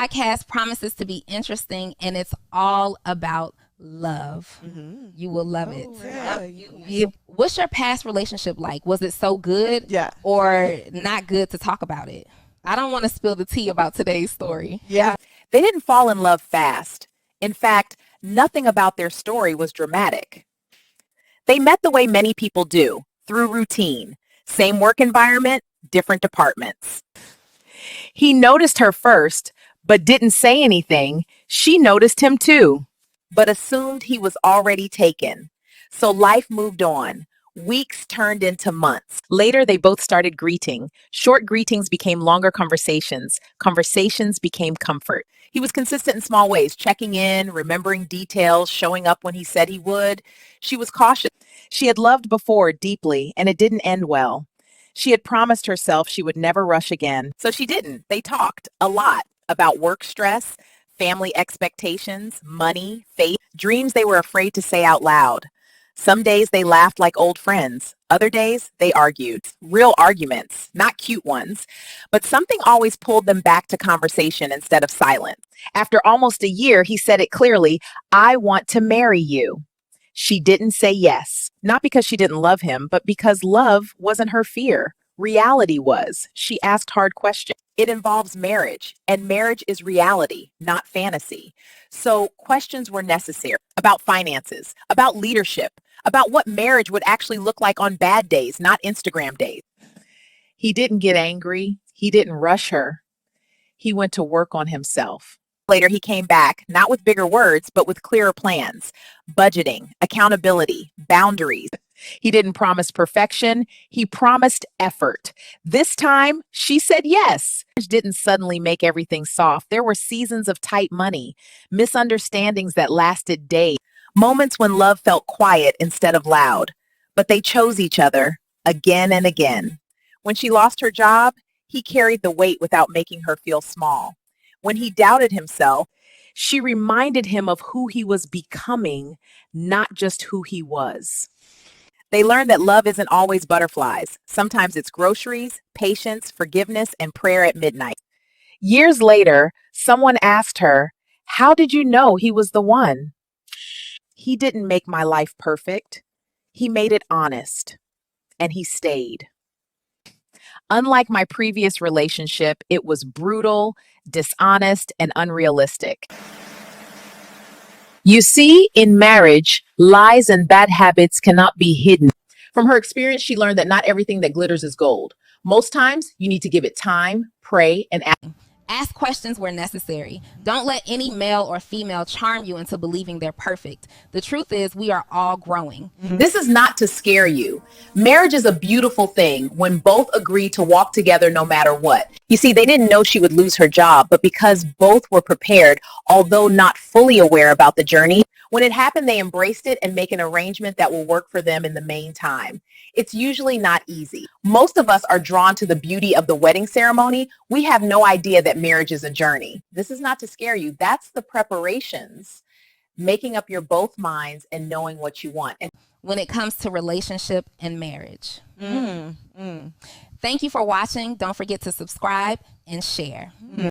podcast promises to be interesting, and it's all about love. You will love it. What's your past relationship like? Was it so good or not good to talk about it? I don't want to spill the tea about today's story. They didn't fall in love fast. In fact, nothing about their story was dramatic. They met the way many people do, through routine. Same work environment, different departments. He noticed her first, but didn't say anything. She noticed him too, but assumed he was already taken. So life moved on. Weeks turned into months. Later, they both started greeting. Short greetings became longer conversations. Conversations became comfort. He was consistent in small ways, checking in, remembering details, showing up when he said he would. She was cautious. She had loved before deeply, and it didn't end well. She had promised herself she would never rush again, so she didn't. They talked a lot about work stress, family expectations, money, faith, dreams they were afraid to say out loud. Some days they laughed like old friends. Other days they argued. Real arguments, not cute ones. But something always pulled them back to conversation instead of silence. After almost a year, he said it clearly, "I want to marry you." She didn't say yes, not because she didn't love him, but because love wasn't her fear. Reality was. She asked hard questions. It involves marriage, and marriage is reality, not fantasy. So questions were necessary about finances, about leadership, about what marriage would actually look like on bad days, not Instagram days. He didn't get angry. He didn't rush her. He went to work on himself. Later, he came back, not with bigger words, but with clearer plans, budgeting, accountability, boundaries. He didn't promise perfection. He promised effort. This time, she said yes. It didn't suddenly make everything soft. There were seasons of tight money, misunderstandings that lasted days, moments when love felt quiet instead of loud. But they chose each other again and again. When she lost her job, he carried the weight without making her feel small. When he doubted himself, she reminded him of who he was becoming, not just who he was. They learned that love isn't always butterflies. Sometimes it's groceries, patience, forgiveness, and prayer at midnight. Years later, someone asked her, "How did you know he was the one?" He didn't make my life perfect. He made it honest, and he stayed. Unlike my previous relationship, it was brutal, dishonest, and unrealistic. You see, in marriage, lies and bad habits cannot be hidden. From her experience, she learned that not everything that glitters is gold. Most times, you need to give it time, pray, and act. Ask questions where necessary. Don't let any male or female charm you into believing they're perfect. The truth is, we are all growing. This is not to scare you. Marriage is a beautiful thing when both agree to walk together no matter what. You see, they didn't know she would lose her job, but because both were prepared, although not fully aware about the journey, when it happened, they embraced it and make an arrangement that will work for them in the meantime. It's usually not easy. Most of us are drawn to the beauty of the wedding ceremony. We have no idea that marriage is a journey. This is not to scare you. That's the preparations, making up your both minds and knowing what you want. And when it comes to relationship and marriage. Thank you for watching. Don't forget to subscribe and share.